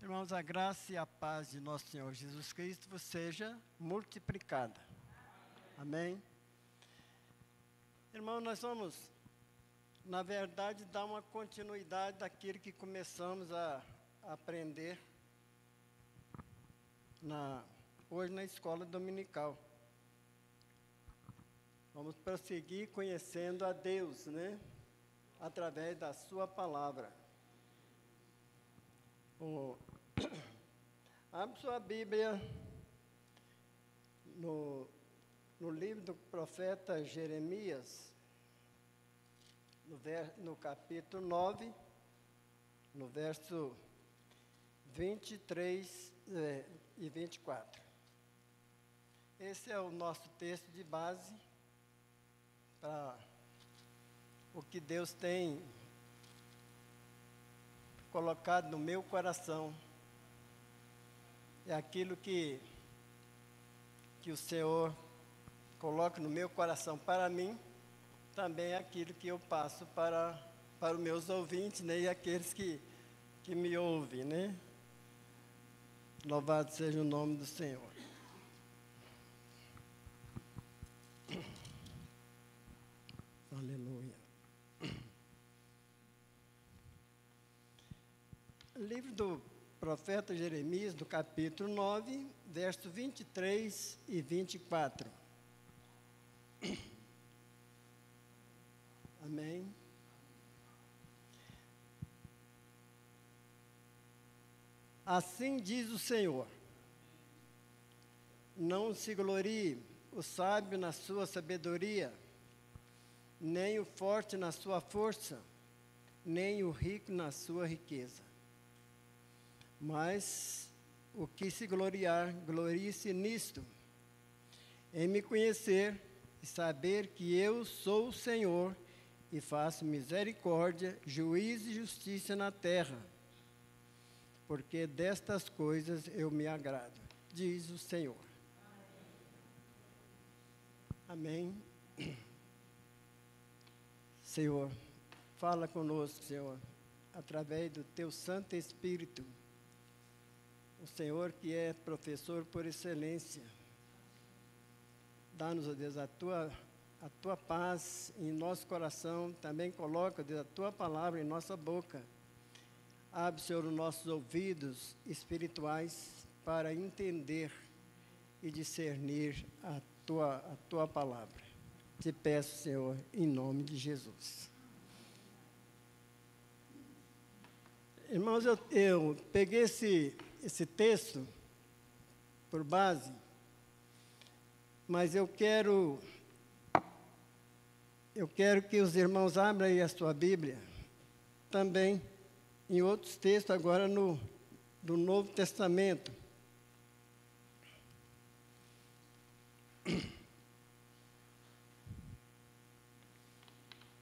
Irmãos, a graça e a paz de nosso Senhor Jesus Cristo vos seja multiplicada. Amém? Irmão, nós vamos, na verdade, dar uma continuidade daquilo que começamos a aprender hoje na escola dominical. Vamos prosseguir conhecendo a Deus, né? Através da sua palavra. Abre sua Bíblia no livro do profeta Jeremias, no capítulo 9, no verso 23 e 24. Esse é o nosso texto de base para o que Deus tem colocado no meu coração. É aquilo que o Senhor coloca no meu coração para mim, também é aquilo que eu passo para os meus ouvintes, né, e aqueles que me ouvem, né? Louvado seja o nome do Senhor. Aleluia. Livro do profeta Jeremias, do capítulo 9, versos 23 e 24. Amém. Assim diz o Senhor: não se glorie o sábio na sua sabedoria, nem o forte na sua força, nem o rico na sua riqueza. Mas o que se gloriar, glorie-se nisto, em me conhecer e saber que eu sou o Senhor e faço misericórdia, juízo e justiça na terra, porque destas coisas eu me agrado, diz o Senhor. Amém. Senhor, fala conosco, Senhor, através do Teu Santo Espírito, o Senhor que é professor por excelência. Dá-nos, ó Deus, a tua paz em nosso coração, também coloca, ó Deus, a Tua palavra em nossa boca. Abre, Senhor, os nossos ouvidos espirituais para entender e discernir a tua palavra. Te peço, Senhor, em nome de Jesus. Irmãos, eu peguei esse texto por base, mas eu quero que os irmãos abram aí a sua Bíblia, também em outros textos, agora do Novo Testamento.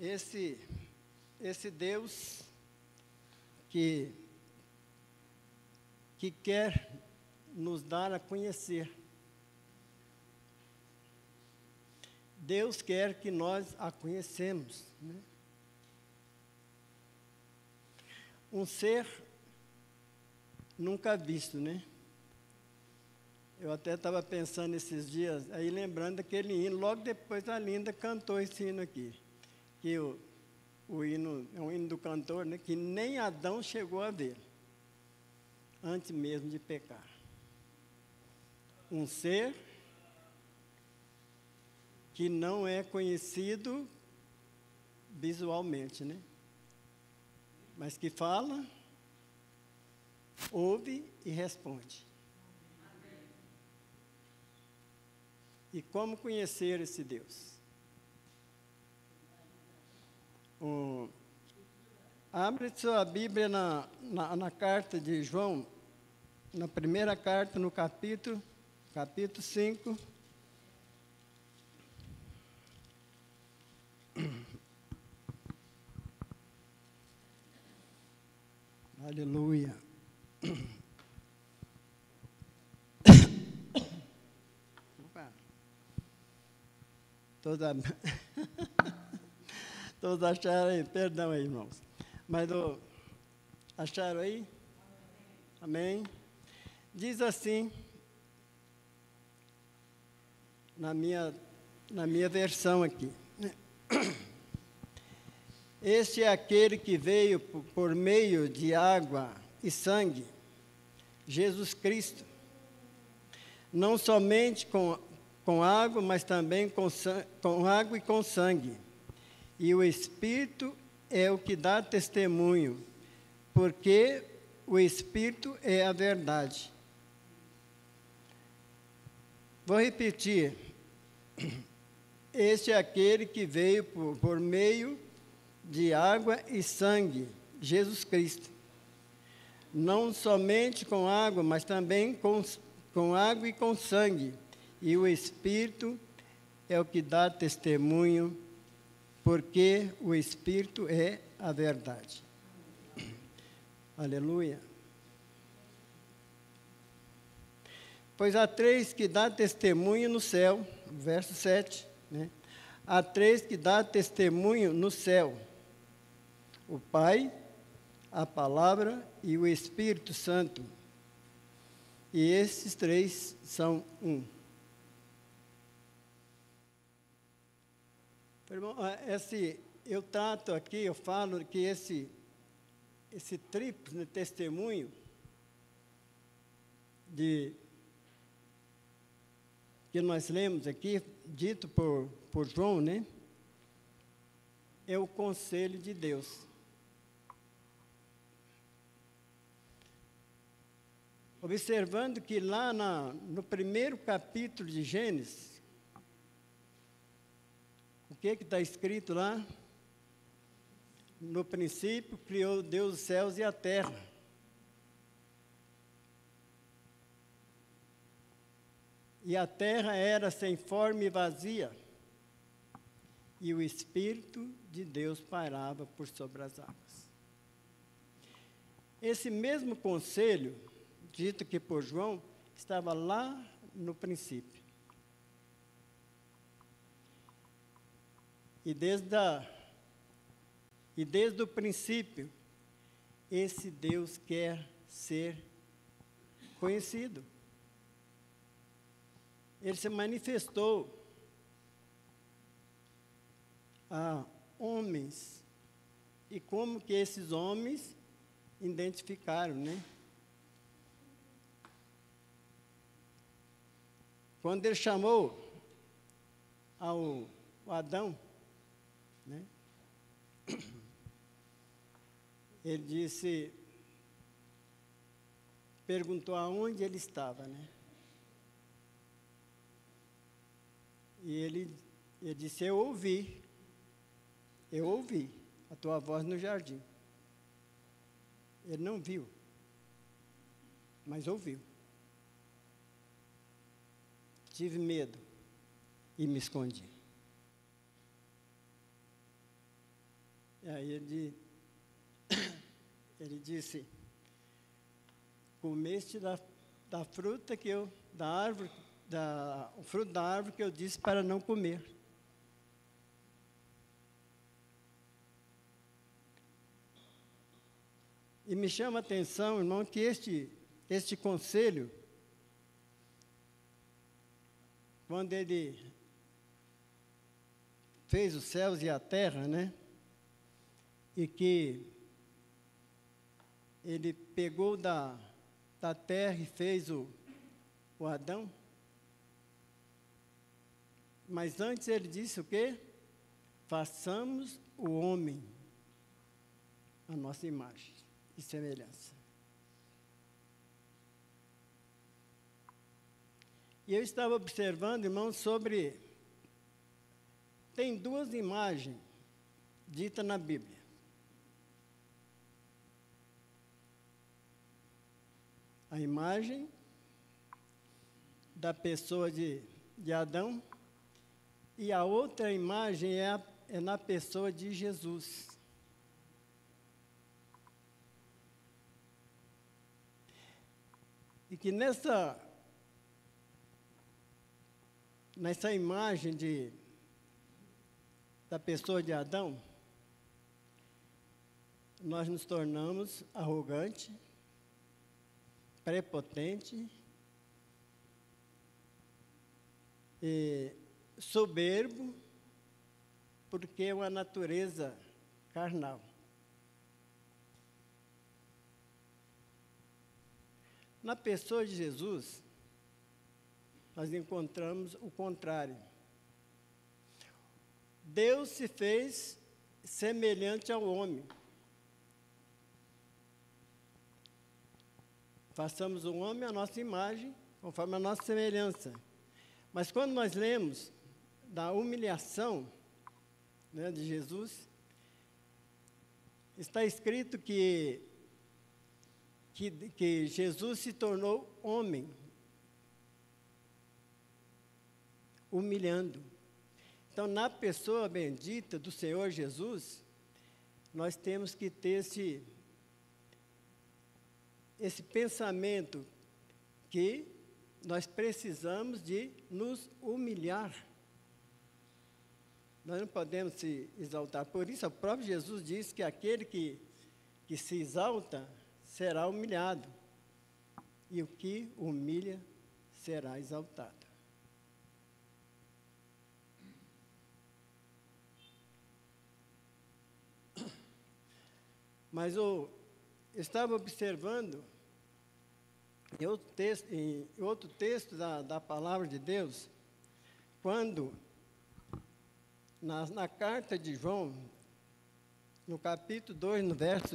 Esse Deus que quer nos dar a conhecer. Deus quer que nós a conhecemos, né? Um ser nunca visto, né? Eu até estava pensando esses dias, aí lembrando daquele hino, logo depois a Linda cantou esse hino aqui, que o hino é um hino do cantor, né, que nem Adão chegou a ver, antes mesmo de pecar. Um ser que não é conhecido visualmente, né? Mas que fala, ouve e responde. E como conhecer esse Deus? Abre sua Bíblia na carta de João, na primeira carta, no capítulo 5. Aleluia. Todos acharam aí, perdão aí, irmãos. Mas acharam aí? Amém? Diz assim, na minha versão aqui. Este é aquele que veio por meio de água e sangue, Jesus Cristo. Não somente com água, mas também com água e com sangue. E o Espírito é o que dá testemunho, porque o Espírito é a verdade. Vou repetir. Este é aquele que veio por meio de água e sangue, Jesus Cristo. Não somente com água, mas também com água e com sangue. E o Espírito é o que dá testemunho, porque o Espírito é a verdade. Aleluia. Pois há três que dá testemunho no céu, verso 7, né? Há três que dá testemunho no céu: o Pai, a Palavra e o Espírito Santo. E esses três são um. Irmão, eu trato aqui, eu falo que esse tríplice testemunho que nós lemos aqui, dito por João, né? É o conselho de Deus. Observando que lá no primeiro capítulo de Gênesis, o que está escrito lá? No princípio criou Deus os céus e a terra. E a terra era sem forma e vazia, e o Espírito de Deus pairava por sobre as águas. Esse mesmo conselho, dito aqui por João, estava lá no princípio. E desde o princípio, esse Deus quer ser conhecido. Ele se manifestou a homens. E como que esses homens identificaram, né? Quando ele chamou o Adão, né? Ele perguntou aonde ele estava, né? E ele disse, eu ouvi a tua voz no jardim. Ele não viu, mas ouviu. Tive medo e me escondi. E aí ele disse, comeste da fruta da árvore, o fruto da árvore que eu disse para não comer. E me chama a atenção, irmão, que este conselho, quando ele fez os céus e a terra, né? E que ele pegou da terra e fez o Adão. Mas antes ele disse o quê? Façamos o homem a nossa imagem e semelhança. E eu estava observando, irmãos, tem duas imagens ditas na Bíblia. A imagem da pessoa de Adão, e a outra imagem é na pessoa de Jesus. E que nessa imagem da pessoa de Adão, nós nos tornamos arrogantes, prepotente, e soberbo, porque é uma natureza carnal. Na pessoa de Jesus, nós encontramos o contrário. Deus se fez semelhante ao homem. Façamos o homem à nossa imagem, conforme a nossa semelhança. Mas quando nós lemos da humilhação, né, de Jesus, está escrito que Jesus se tornou homem, humilhando. Então, na pessoa bendita do Senhor Jesus, nós temos que ter esse pensamento que nós precisamos de nos humilhar. Nós não podemos se exaltar. Por isso, o próprio Jesus disse que aquele que se exalta será humilhado, e o que humilha será exaltado. Mas eu estava observando em outro texto da palavra de Deus, quando na carta de João, no capítulo 2, no verso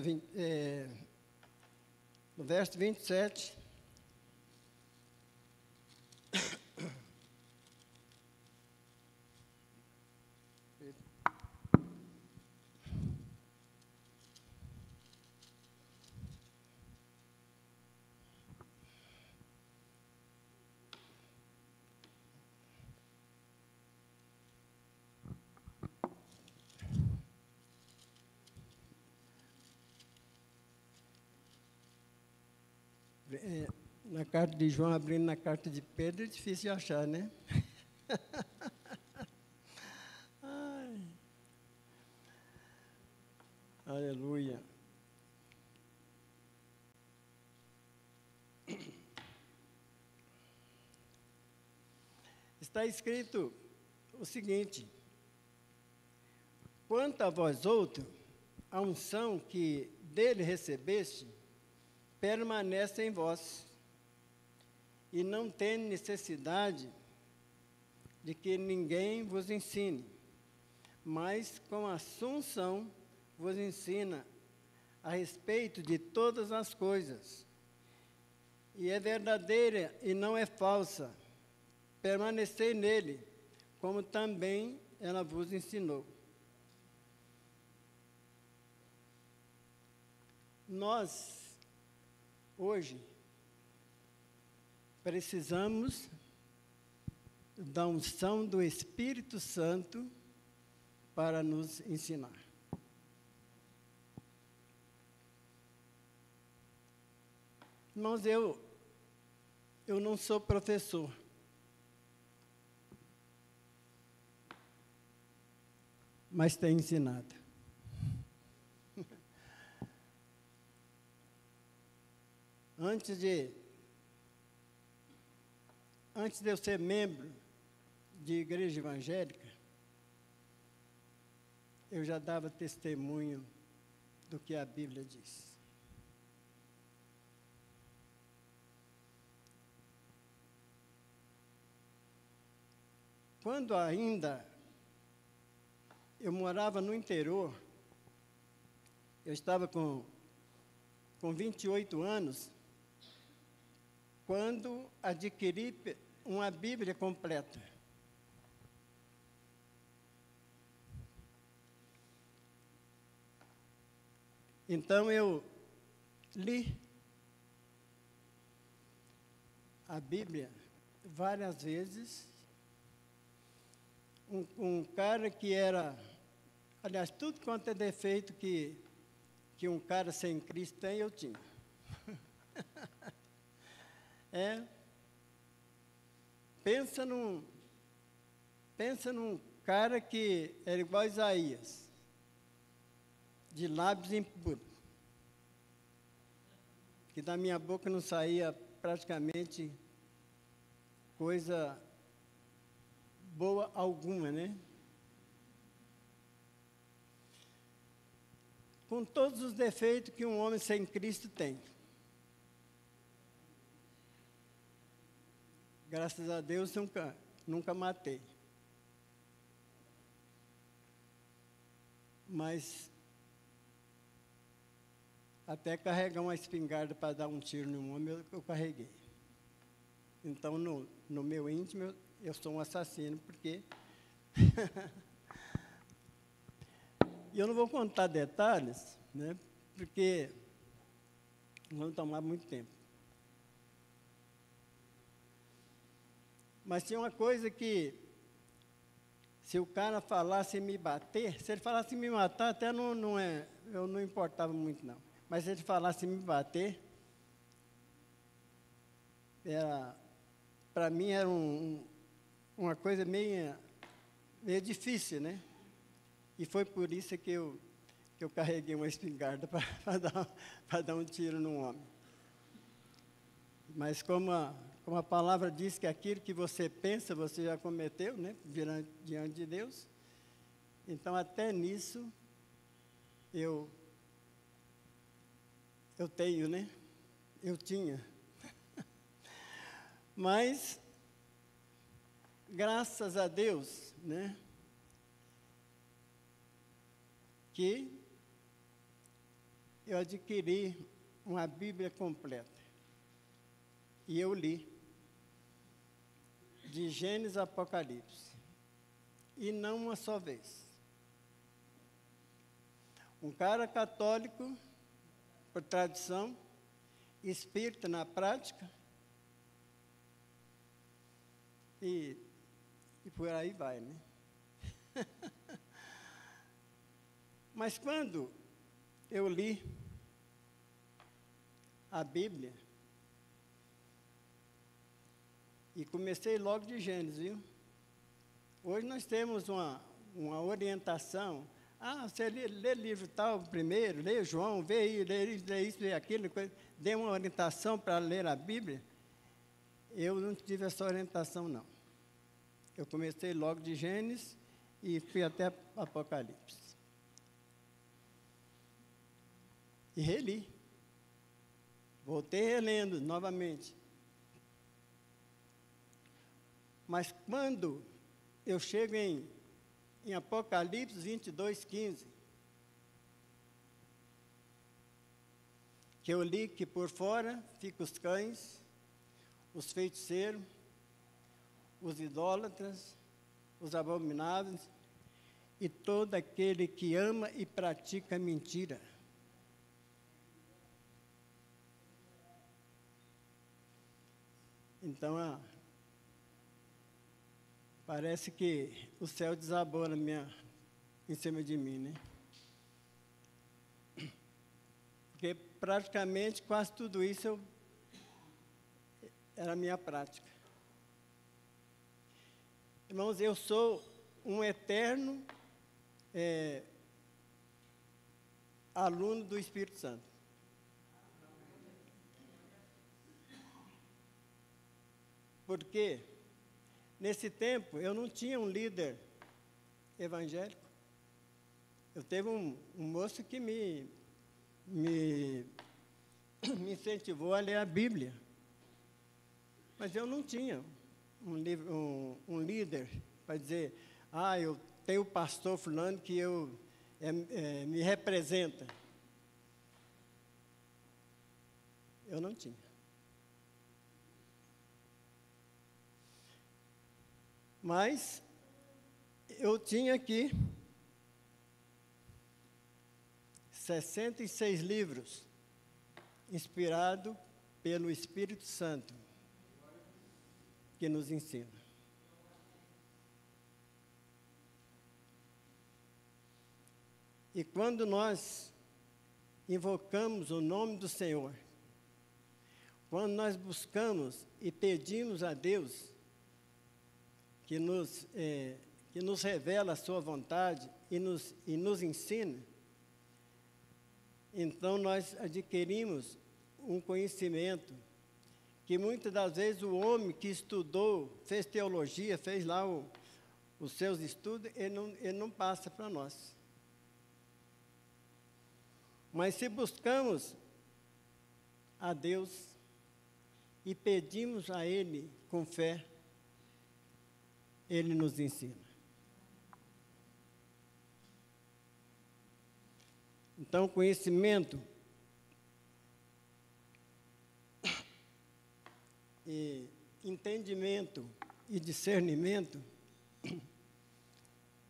27, na carta de João, abrindo na carta de Pedro, é difícil de achar, né? Ai. Aleluia. Está escrito o seguinte: quanto a vós outros, a unção que dele recebeste permanece em vós, e não tem necessidade de que ninguém vos ensine, mas com assunção vos ensina a respeito de todas as coisas, e é verdadeira e não é falsa. Permanecei nele, como também ela vos ensinou. Nós, hoje, precisamos da unção do Espírito Santo para nos ensinar. Irmãos, eu não sou professor. Mas tenho ensinado. Antes de eu ser membro de igreja evangélica, eu já dava testemunho do que a Bíblia diz. Quando ainda eu morava no interior, eu estava com 28 anos, quando adquiri uma Bíblia completa. Então eu li a Bíblia várias vezes. Um cara que era, aliás, tudo quanto é defeito que um cara sem Cristo tem, eu tinha. Pensa num cara que era igual a Isaías, de lábios impuros. que da minha boca não saía praticamente coisa boa alguma, né? Com todos os defeitos que um homem sem Cristo tem. Graças a Deus, nunca matei. Mas até carregar uma espingarda para dar um tiro no homem, eu carreguei. Então, no meu íntimo, eu sou um assassino, porque... E eu não vou contar detalhes, né, porque vão tomar muito tempo. Mas tinha uma coisa que, se o cara falasse em me bater, se ele falasse em me matar, até eu não importava muito, não. Mas se ele falasse em me bater, para mim era uma coisa meio difícil, né? E foi por isso que eu carreguei uma espingarda para dar um tiro num homem. Mas como a palavra diz que aquilo que você pensa, você já cometeu, né? Diante de Deus. Então, até nisso, eu tenho, né? Eu tinha. Mas, graças a Deus, né? Que eu adquiri uma Bíblia completa. E eu li, de Gênesis a Apocalipse, e não uma só vez. Um cara católico, por tradição, espírita na prática, e por aí vai, né? Mas quando eu li a Bíblia, e comecei logo de Gênesis, viu? Hoje nós temos uma orientação. Você lê livro tal primeiro, lê João, lê isso, lê aquilo, dê uma orientação para ler a Bíblia. Eu não tive essa orientação, não. Eu comecei logo de Gênesis e fui até Apocalipse. E reli. Voltei relendo novamente. Mas quando eu chego em Apocalipse 22:15, que eu li que por fora ficam os cães, os feiticeiros, os idólatras, os abomináveis e todo aquele que ama e pratica mentira. Então, parece que o céu desabou em cima de mim, né? Porque praticamente quase tudo isso era a minha prática. Irmãos, eu sou um eterno aluno do Espírito Santo. Porque nesse tempo eu não tinha um líder evangélico. Eu teve um moço que me incentivou a ler a Bíblia. Mas eu não tinha um líder para dizer, eu tenho o pastor fulano que me representa. Eu não tinha. Mas eu tinha aqui 66 livros, inspirado pelo Espírito Santo, que nos ensina. E quando nós invocamos o nome do Senhor, quando nós buscamos e pedimos a Deus que nos revela a sua vontade e nos ensina, então nós adquirimos um conhecimento que muitas das vezes o homem que estudou, fez teologia, fez lá os seus estudos, ele não passa para nós. Mas se buscamos a Deus e pedimos a Ele com fé, Ele nos ensina. Então, conhecimento e entendimento e discernimento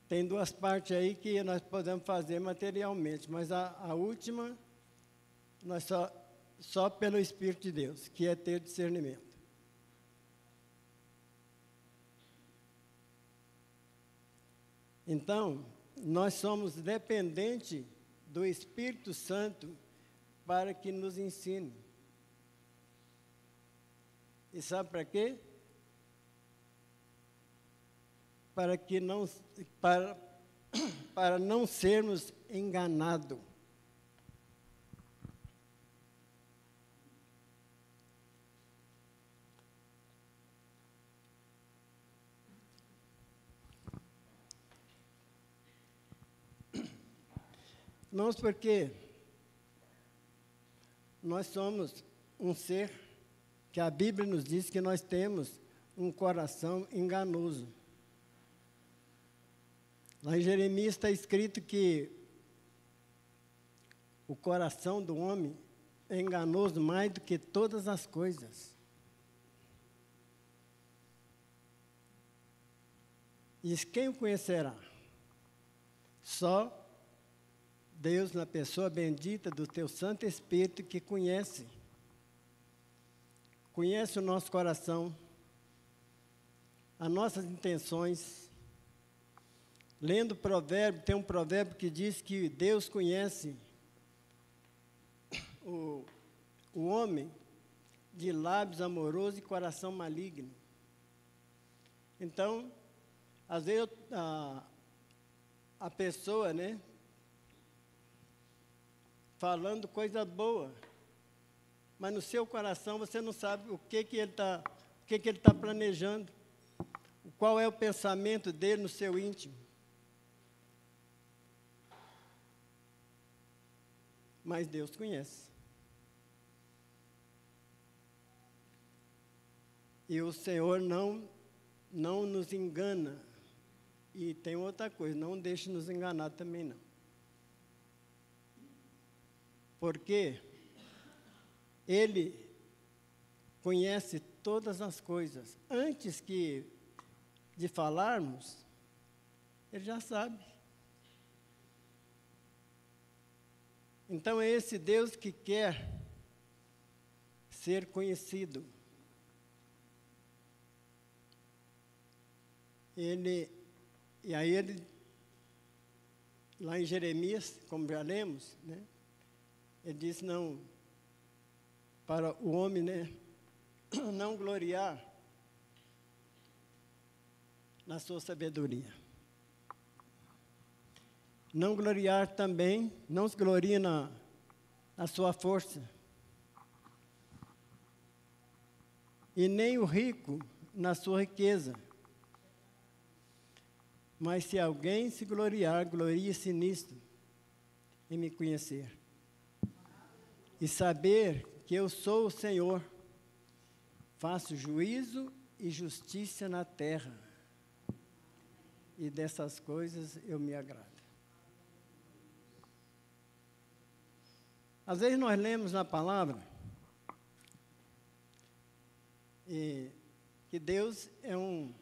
tem duas partes aí que nós podemos fazer materialmente, mas a última, nós só pelo Espírito de Deus, que é ter discernimento. Então, nós somos dependentes do Espírito Santo para que nos ensine. E sabe para quê? Para não sermos enganados. Irmãos, porque nós somos um ser que a Bíblia nos diz que nós temos um coração enganoso. Lá em Jeremias está escrito que o coração do homem é enganoso mais do que todas as coisas. E quem o conhecerá? Só Deus, na pessoa bendita do teu Santo Espírito, que conhece o nosso coração, as nossas intenções. Lendo provérbio, tem um provérbio que diz que Deus conhece o homem de lábios amorosos e coração maligno. Então, às vezes a pessoa, né, falando coisa boa, mas no seu coração você não sabe o que ele está planejando, qual é o pensamento dele no seu íntimo. Mas Deus conhece. E o Senhor não nos engana. E tem outra coisa, não deixe nos enganar também não. Porque Ele conhece todas as coisas. Antes de falarmos, Ele já sabe. Então é esse Deus que quer ser conhecido. E aí ele, lá em Jeremias, como já lemos, né, ele disse não, para o homem, né, não gloriar na sua sabedoria. Não gloriar também, não se glorie na sua força. E nem o rico na sua riqueza. Mas se alguém se gloriar, glorie-se nisto, em me conhecer. E saber que eu sou o Senhor, faço juízo e justiça na terra. E dessas coisas eu me agrado. Às vezes nós lemos na palavra que Deus é um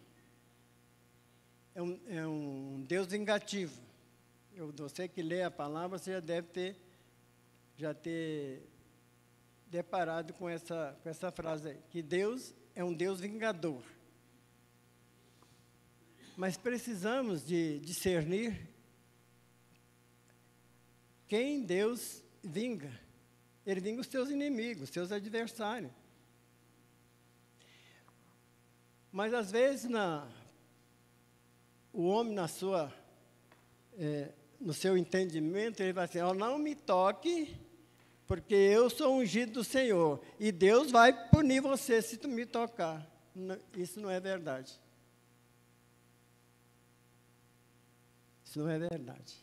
Deus vingativo. Você que lê a palavra, você já deve ter deparado com essa frase aí, que Deus é um Deus vingador. Mas precisamos de discernir quem Deus vinga. Ele vinga os seus inimigos, os seus adversários. Mas às vezes o homem no seu entendimento, ele vai assim, não me toque, porque eu sou ungido do Senhor, e Deus vai punir você se tu me tocar. Isso não é verdade. Isso não é verdade.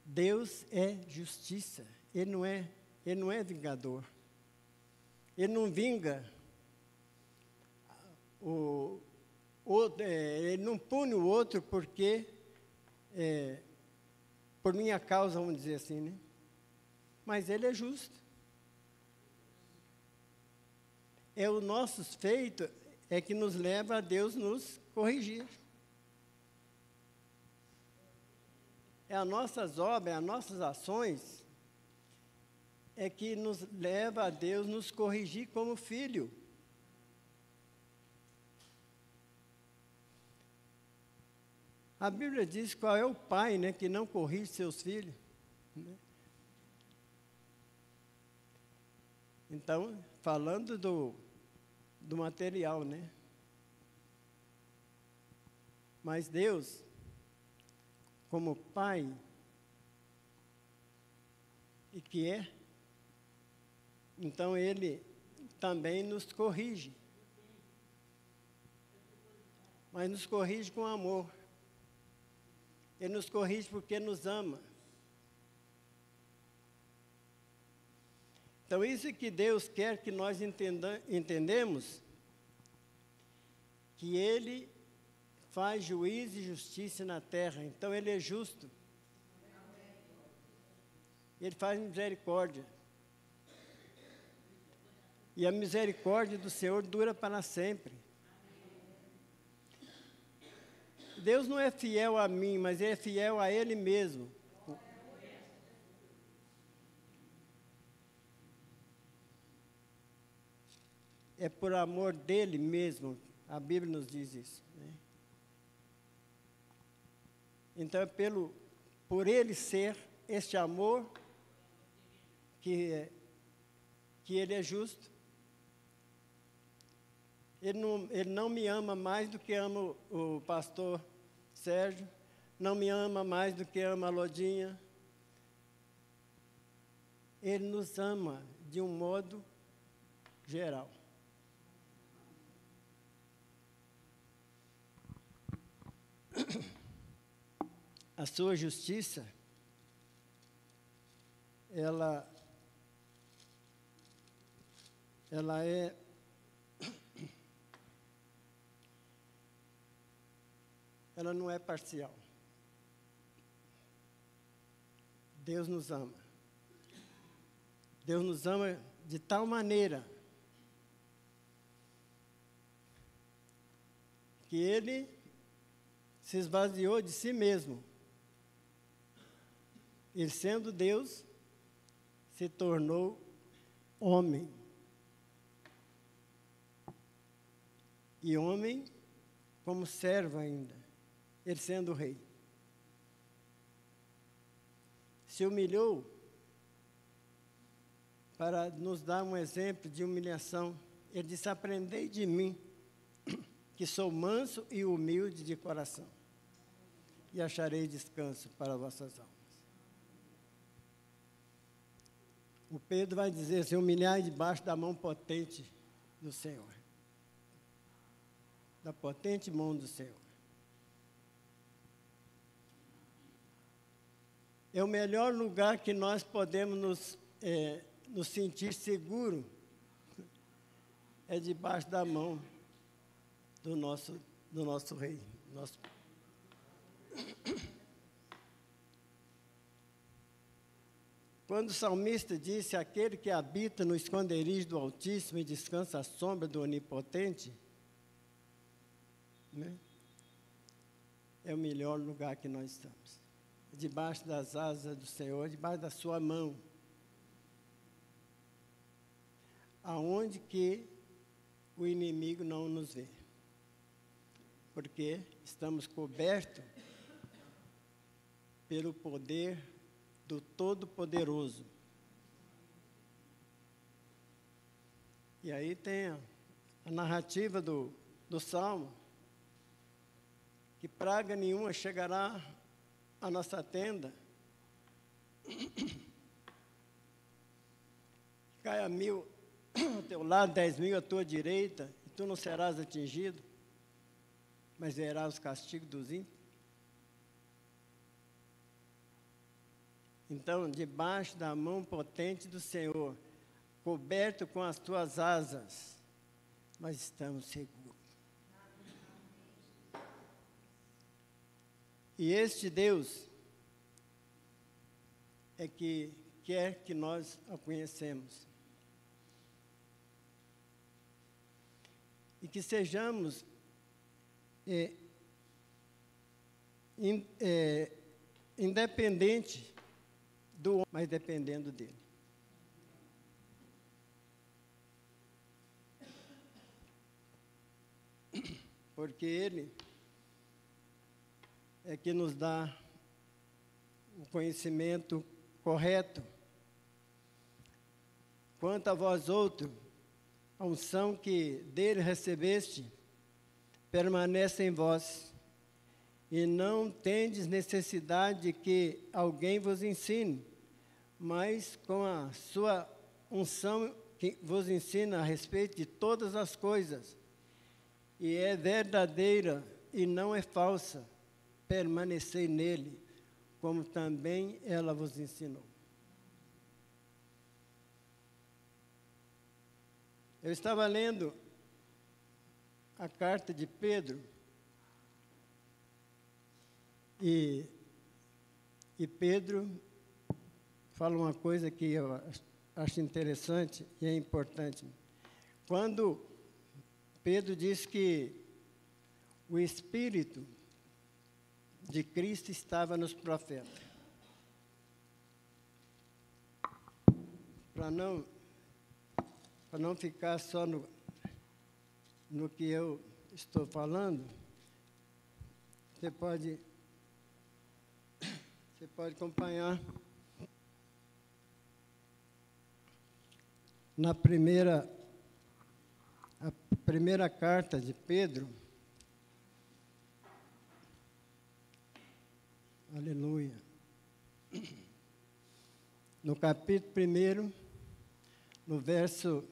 Deus é justiça, Ele não é vingador. Ele não vinga o outro, ele não pune o outro porque, por minha causa, vamos dizer assim, né? Mas Ele é justo. É os nossos feitos que nos leva a Deus nos corrigir. É as nossas obras, as nossas ações que nos leva a Deus nos corrigir como filho. A Bíblia diz qual é o pai, né, que não corrige seus filhos. Né? Então, falando do material, né? Mas Deus, como pai, e que é, então Ele também nos corrige. Mas nos corrige com amor. Ele nos corrige porque nos ama. Então, isso que Deus quer que nós entendemos, que Ele faz juízo e justiça na terra. Então, Ele é justo. Ele faz misericórdia. E a misericórdia do Senhor dura para sempre. Deus não é fiel a mim, mas Ele é fiel a Ele mesmo. É por amor dEle mesmo, a Bíblia nos diz isso. Né? Então, é por Ele ser este amor, que Ele é justo. Ele não me ama mais do que ama o pastor Sérgio, não me ama mais do que ama a Lodinha. Ele nos ama de um modo geral. A sua justiça, ela não é parcial. Deus nos ama. Deus nos ama de tal maneira que Ele se esvaziou de si mesmo. Ele, sendo Deus, se tornou homem. E homem como servo ainda, ele sendo rei. Se humilhou para nos dar um exemplo de humilhação. Ele disse: aprendei de mim, que sou manso e humilde de coração, e acharei descanso para vossas almas. O Pedro vai dizer: se humilhar debaixo da mão potente do Senhor, da potente mão do Senhor. É o melhor lugar que nós podemos nos sentir seguros, é debaixo da mão do nosso Rei. Quando o salmista disse: aquele que habita no esconderijo do Altíssimo e descansa à sombra do Onipotente, né? É o melhor lugar que nós estamos. Debaixo das asas do Senhor, debaixo da sua mão. Aonde que o inimigo não nos vê. Porque estamos cobertos pelo poder do Todo-Poderoso. E aí tem a narrativa do Salmo, que praga nenhuma chegará à nossa tenda. caia 1.000 ao teu lado, 10.000 à tua direita, e tu não serás atingido, mas verás os castigos dos ímpios. Então, debaixo da mão potente do Senhor, coberto com as tuas asas, nós estamos seguros. E este Deus é que quer que nós o conhecemos. E que sejamos independentes do homem, mas dependendo dele. Porque ele é que nos dá o conhecimento correto. Quanto a vós outros, a unção que dele recebeste permanece em vós, e não tendes necessidade de que alguém vos ensine, mas com a sua unção que vos ensina a respeito de todas as coisas, e é verdadeira e não é falsa, permanecei nele, como também ela vos ensinou. Eu estava lendo a carta de Pedro, e Pedro fala uma coisa que eu acho interessante e é importante. Quando Pedro diz que o Espírito de Cristo estava nos profetas. Para não ficar só no que eu estou falando, você pode acompanhar a primeira carta de Pedro. Aleluia. No capítulo 1, no verso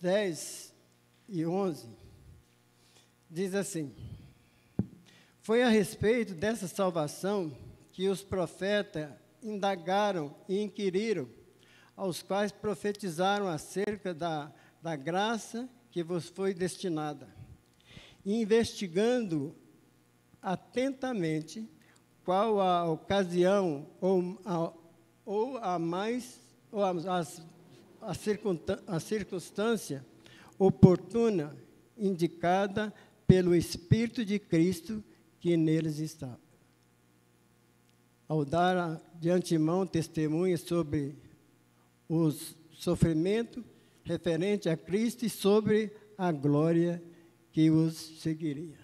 10 e 11, diz assim: foi a respeito dessa salvação que os profetas indagaram e inquiriram, aos quais profetizaram acerca da graça que vos foi destinada, investigando atentamente qual a ocasião a circunstância oportuna indicada pelo Espírito de Cristo que neles está. Ao dar de antemão testemunha sobre os sofrimentos referente a Cristo e sobre a glória que os seguiria.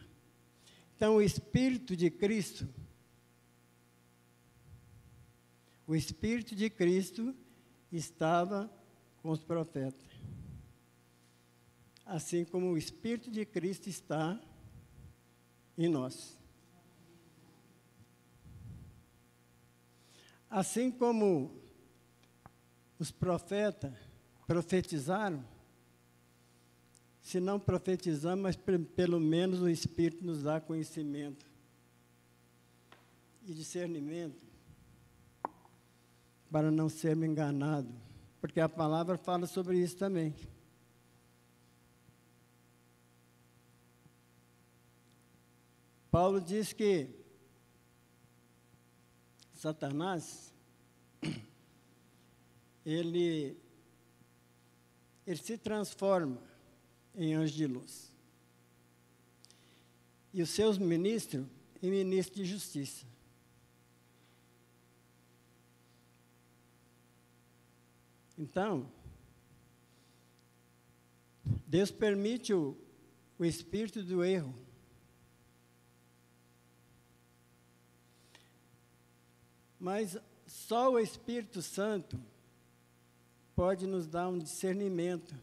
Então, o Espírito de Cristo estava com os profetas, assim como o Espírito de Cristo está em nós. Assim como os profetas profetizaram, se não profetizamos, mas pelo menos o Espírito nos dá conhecimento e discernimento para não sermos enganados, porque a palavra fala sobre isso também. Paulo diz que Satanás, ele se transforma em anjo de luz. E os seus ministros, em ministros de justiça. Então, Deus permite o espírito do erro. Mas só o Espírito Santo pode nos dar um discernimento.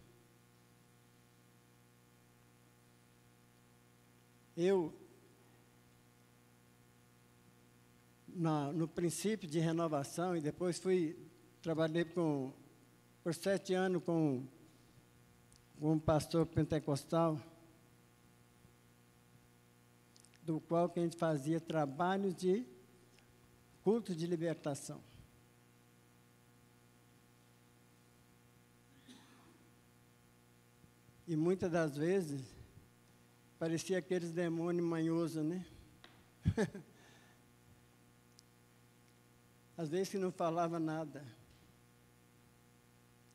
Eu, no princípio de renovação, e depois trabalhei com por 7 anos com um pastor pentecostal, do qual que a gente fazia trabalhos de culto de libertação. E muitas das vezes, parecia aqueles demônios manhosos, né? Às vezes que não falava nada.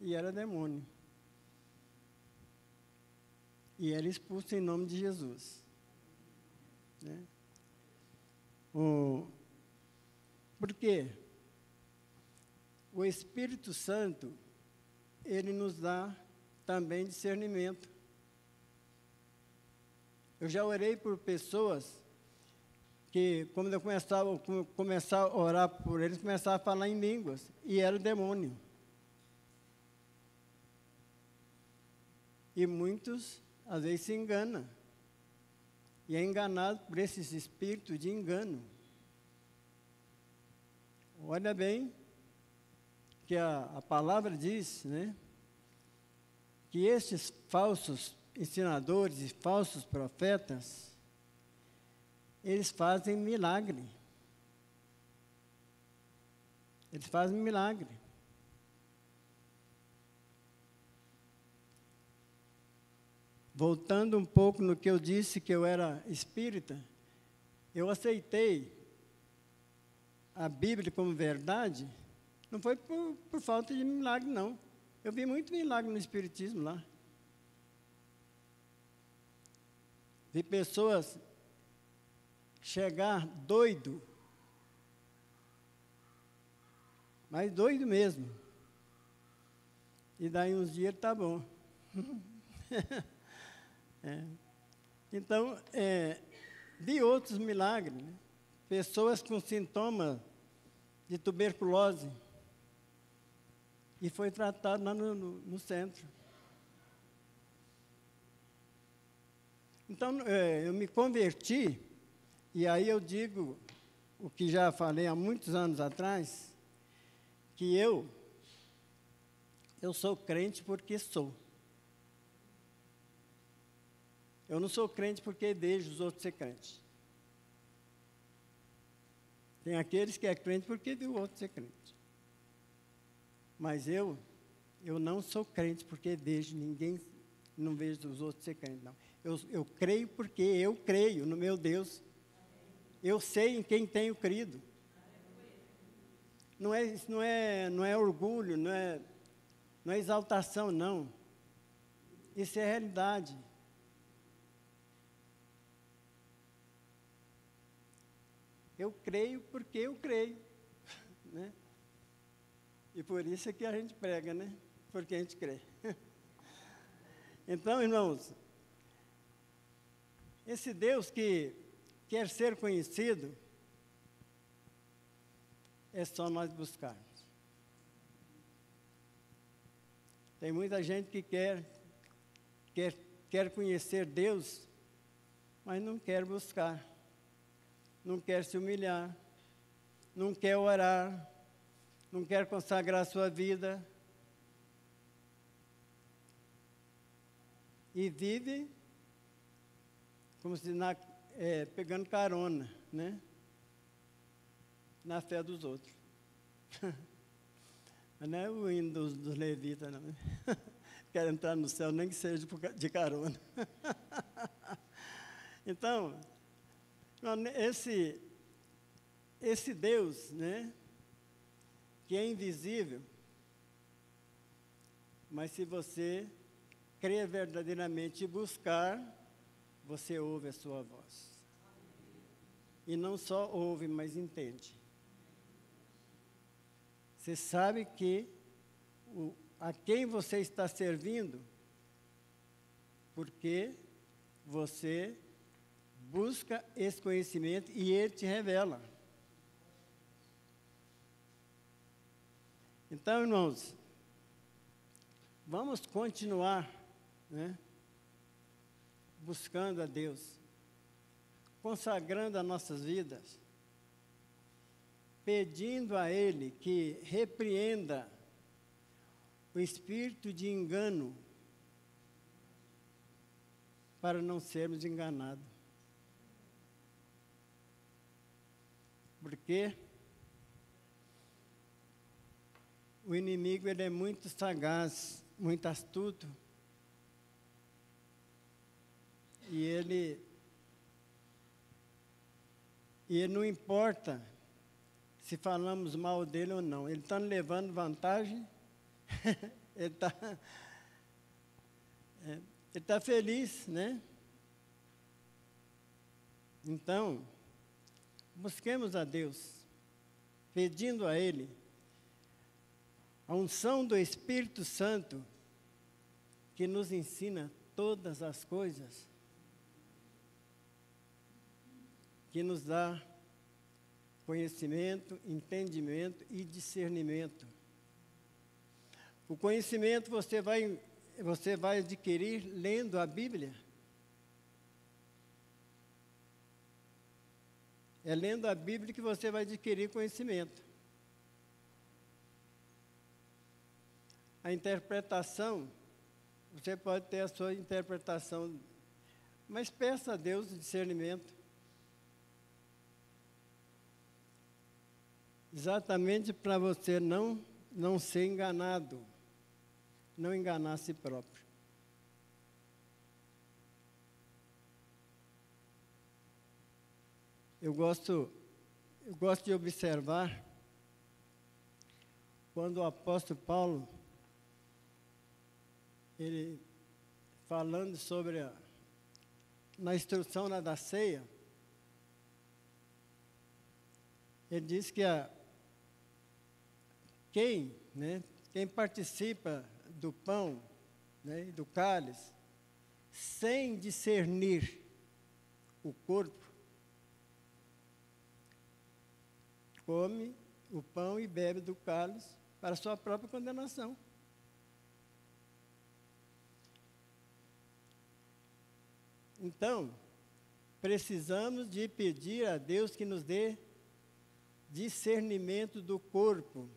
E era demônio. E era expulso em nome de Jesus. Né? Por quê? O Espírito Santo, ele nos dá também discernimento. Eu já orei por pessoas que, quando eu começava a orar por eles, começava a falar em línguas, e era o demônio. E muitos, às vezes, se enganam. E é enganado por esses espíritos de engano. Olha bem, que a palavra diz, né, que estes falsos ensinadores e falsos profetas, eles fazem milagre. Eles fazem milagre. Voltando um pouco no que eu disse, que eu era espírita, eu aceitei a Bíblia como verdade, não foi por falta de milagre, não. Eu vi muito milagre no espiritismo lá. Vi pessoas chegar doido, mas doido mesmo. E daí uns dias tá bom. Então, vi outros milagres, né? Pessoas com sintomas de tuberculose, e foi tratado lá no centro. Então, eu me converti, e aí eu digo o que já falei há muitos anos atrás, que eu sou crente porque sou. Eu não sou crente porque vejo os outros ser crentes. Tem aqueles que é crente porque viu o outro ser crente. Mas eu não sou crente porque vejo ninguém, não vejo os outros ser crentes, não. Eu creio porque eu creio no meu Deus. Eu sei em quem tenho crido. Não é orgulho, não é exaltação, não. Isso é realidade. Eu creio porque eu creio, né? E por isso é que a gente prega, né? Porque a gente crê. Então, irmãos, esse Deus que quer ser conhecido, é só nós buscarmos. Tem muita gente que quer conhecer Deus, mas não quer buscar, não quer se humilhar, não quer orar, não quer consagrar sua vida, e vive como se pegando carona, né? Na fé dos outros. Não é o hino dos levitas, não. Quer entrar no céu, nem que seja de carona. Então, esse Deus, né, que é invisível, mas se você crer verdadeiramente e buscar, você ouve a sua voz. E não só ouve, mas entende. Você sabe que a quem você está servindo, porque você busca esse conhecimento e ele te revela. Então, irmãos, vamos continuar, né, buscando a Deus, consagrando as nossas vidas, pedindo a Ele que repreenda o espírito de engano, para não sermos enganados. Porque o inimigo ele é muito sagaz, muito astuto, e ele não importa se falamos mal dele ou não, ele está levando vantagem, ele está feliz, né? Então, busquemos a Deus, pedindo a Ele a unção do Espírito Santo, que nos ensina todas as coisas, que nos dá conhecimento, entendimento e discernimento. O conhecimento você vai adquirir lendo a Bíblia. É lendo a Bíblia que você vai adquirir conhecimento. A interpretação, você pode ter a sua interpretação, mas peça a Deus o discernimento. Exatamente para você não ser enganado, não enganar a si próprio. Eu gosto de observar quando o apóstolo Paulo, ele falando sobre na instrução da ceia, ele diz que quem participa do pão, né, e do cálice, sem discernir o corpo, come o pão e bebe do cálice para sua própria condenação. Então, precisamos de pedir a Deus que nos dê discernimento do corpo.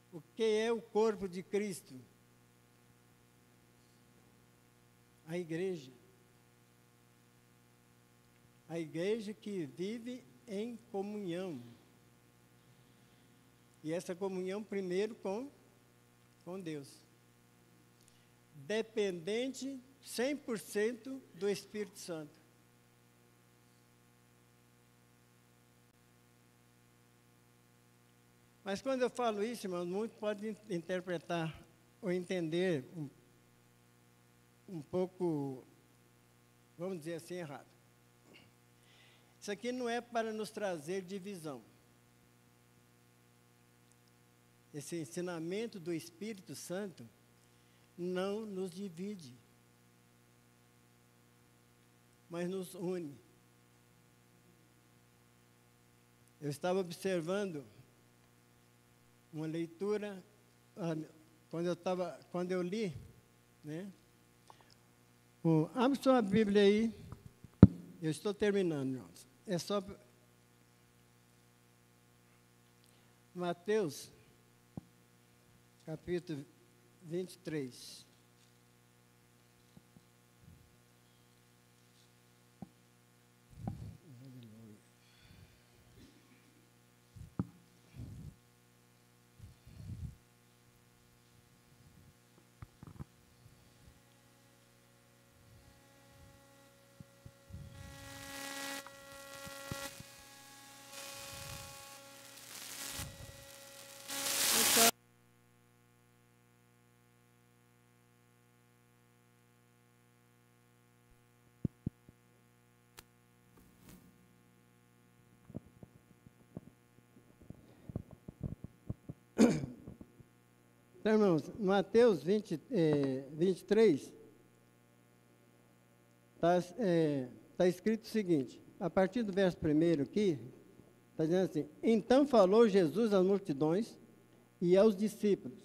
O que é o corpo de Cristo? A igreja. A igreja que vive em comunhão. E essa comunhão primeiro com Deus. Dependente 100% do Espírito Santo. Mas quando eu falo isso, irmão, muitos podem interpretar ou entender um pouco, vamos dizer assim, errado. Isso aqui não é para nos trazer divisão. Esse ensinamento do Espírito Santo não nos divide, mas nos une. Eu estava observando uma leitura, quando eu li, né? Abre sua Bíblia aí, eu estou terminando, irmãos. É só Mateus, capítulo 23. Então, irmãos, Mateus 23, está escrito o seguinte, a partir do verso 1 aqui, está dizendo assim: então falou Jesus às multidões e aos discípulos.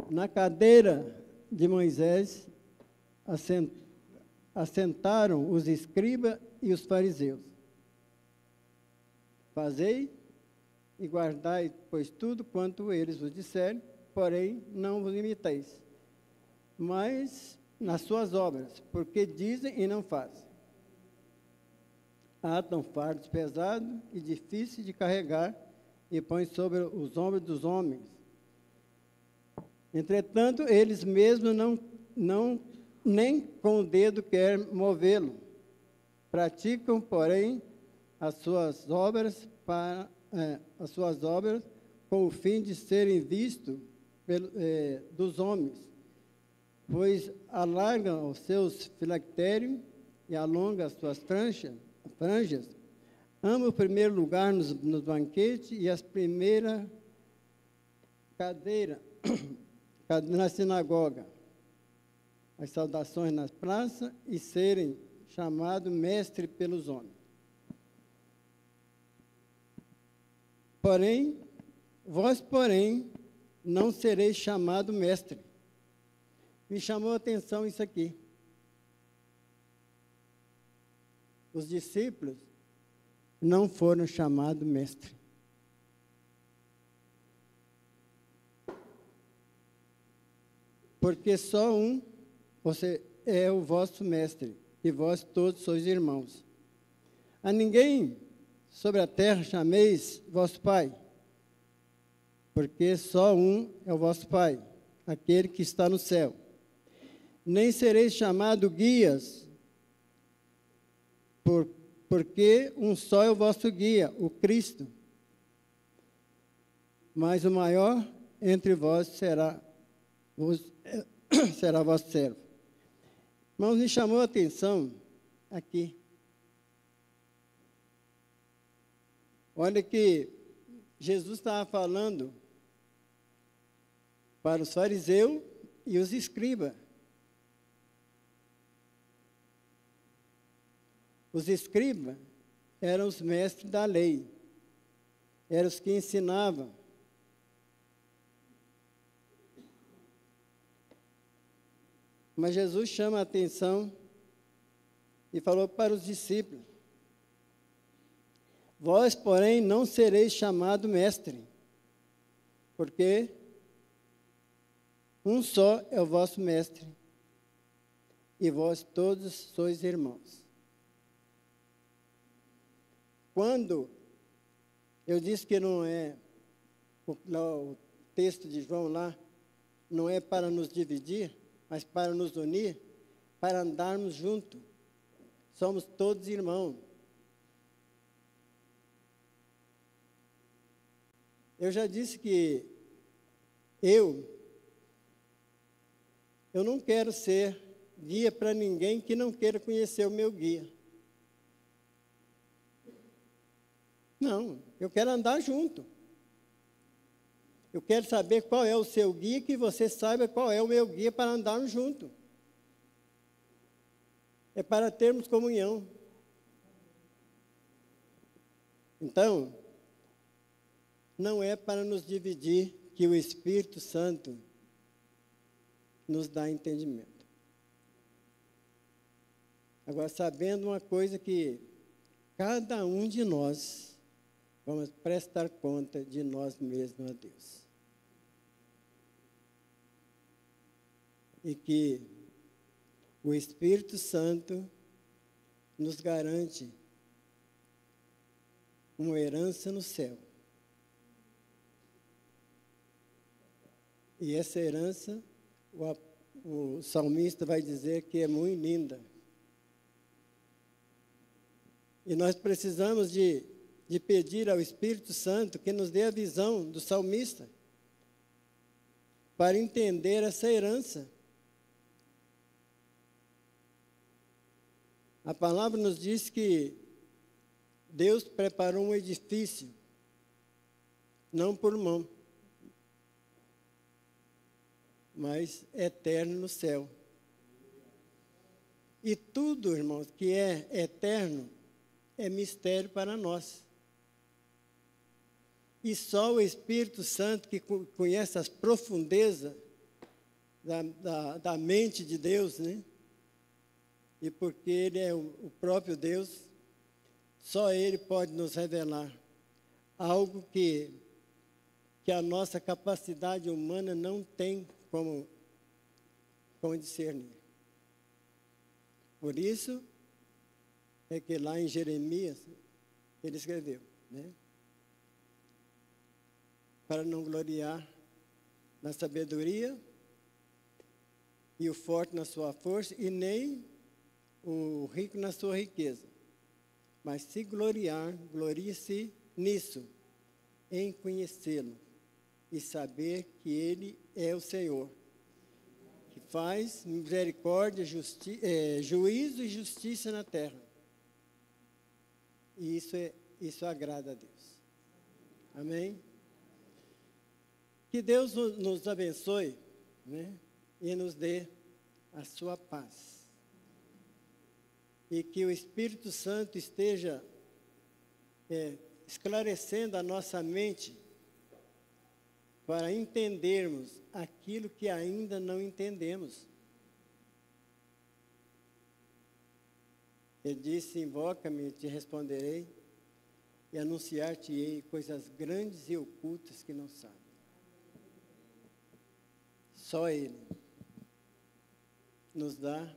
Na cadeira de Moisés assentaram os escribas e os fariseus. Fazei e guardai, pois, tudo quanto eles vos disserem, porém não vos imiteis, mas nas suas obras, porque dizem e não fazem. Atam fardos pesados e difíceis de carregar, e põem sobre os ombros dos homens. Entretanto, eles mesmos nem com o dedo querem movê-lo. Praticam, porém, as suas obras com o fim de serem vistos dos homens, pois alargam os seus filactérios e alongam as suas franjas, amam o primeiro lugar nos banquetes e as primeiras cadeiras na sinagoga, as saudações nas praças e serem chamados mestre pelos homens. Vós, não sereis chamado mestre. Me chamou a atenção isso aqui. Os discípulos não foram chamados mestre. Porque só um você é o vosso mestre, e vós todos sois irmãos. A ninguém sobre a terra chameis vosso Pai, porque só um é o vosso Pai, aquele que está no céu. Nem sereis chamados guias, porque um só é o vosso guia, o Cristo. Mas o maior entre vós será vosso servo. Mas me chamou a atenção aqui. Olha que Jesus estava falando para os fariseus e os escribas. Os escribas eram os mestres da lei, eram os que ensinavam. Mas Jesus chama a atenção e falou para os discípulos: vós, porém, não sereis chamado mestre, porque um só é o vosso mestre, e vós todos sois irmãos. Quando eu disse que não é, o texto de João lá, não é para nos dividir, mas para nos unir, para andarmos juntos. Somos todos irmãos. Eu já disse que eu não quero ser guia para ninguém que não queira conhecer o meu guia. Não, eu quero andar junto. Eu quero saber qual é o seu guia, que você saiba qual é o meu guia para andarmos juntos. É para termos comunhão. Então, não é para nos dividir que o Espírito Santo nos dá entendimento. Agora, sabendo uma coisa, que cada um de nós vamos prestar conta de nós mesmos a Deus. E que o Espírito Santo nos garante uma herança no céu. E essa herança, o salmista vai dizer que é muito linda. E nós precisamos de pedir ao Espírito Santo que nos dê a visão do salmista para entender essa herança. A palavra nos diz que Deus preparou um edifício, não por mão, mas eterno no céu. E tudo, irmãos, que é eterno, é mistério para nós. E só o Espírito Santo, que conhece as profundezas da mente de Deus, né? E porque Ele é o próprio Deus, só Ele pode nos revelar algo que a nossa capacidade humana não tem como discernir. Por isso é que lá em Jeremias ele escreveu, né? Para não gloriar na sabedoria e o forte na sua força, e nem o rico na sua riqueza. Mas se gloriar, glorie-se nisso, em conhecê-lo e saber que Ele é o Senhor, que faz misericórdia, juízo e justiça na terra. E isso agrada a Deus. Amém? Que Deus nos abençoe, né? E nos dê a sua paz. E que o Espírito Santo esteja esclarecendo a nossa mente para entendermos aquilo que ainda não entendemos. Ele disse: invoca-me e te responderei, e anunciar-te-ei coisas grandes e ocultas que não sabes. Só Ele nos dá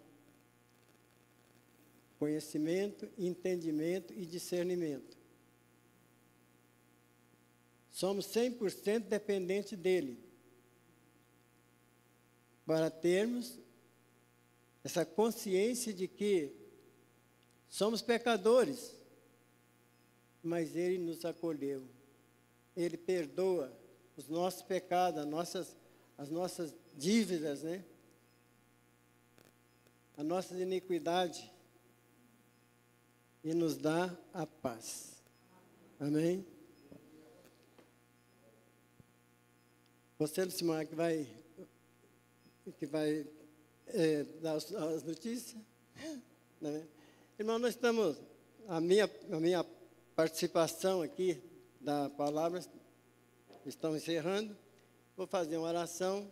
conhecimento, entendimento e discernimento. Somos 100% dependentes dEle para termos essa consciência de que somos pecadores, mas Ele nos acolheu. Ele perdoa os nossos pecados, as nossas dívidas, né? A nossa iniquidade, e nos dá a paz. Amém? Você, Lucimar, que vai dar as notícias? Né? Irmão, nós estamos, a minha participação aqui da palavra, estamos encerrando. Vou fazer uma oração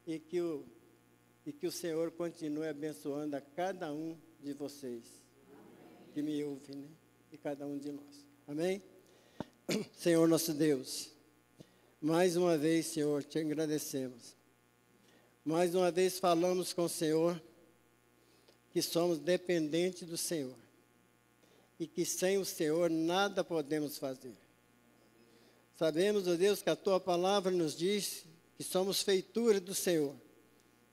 e que o Senhor continue abençoando a cada um de vocês. Amém. Que me ouve, né? E cada um de nós. Amém? Senhor nosso Deus, mais uma vez, Senhor, te agradecemos. Mais uma vez falamos com o Senhor que somos dependentes do Senhor e que sem o Senhor nada podemos fazer. Sabemos, ó Deus, que a Tua palavra nos diz que somos feitura do Senhor,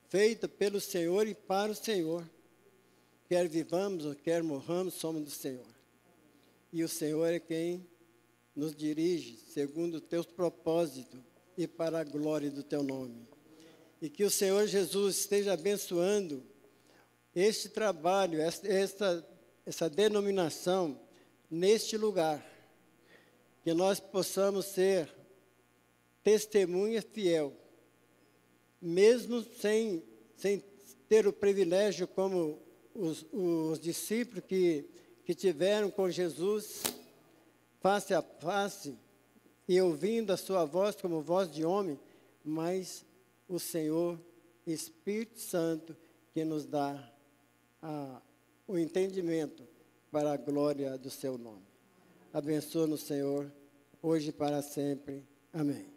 feita pelo Senhor e para o Senhor. Quer vivamos ou quer morramos, somos do Senhor. E o Senhor é quem nos dirige segundo o Teu propósito e para a glória do Teu nome. E que o Senhor Jesus esteja abençoando este trabalho, essa denominação neste lugar. Que nós possamos ser testemunha fiel, mesmo sem ter o privilégio como os discípulos que tiveram com Jesus face a face e ouvindo a sua voz como voz de homem, mas o Senhor, Espírito Santo, que nos dá o entendimento para a glória do seu nome. Abençoa-nos, Senhor, hoje e para sempre. Amém.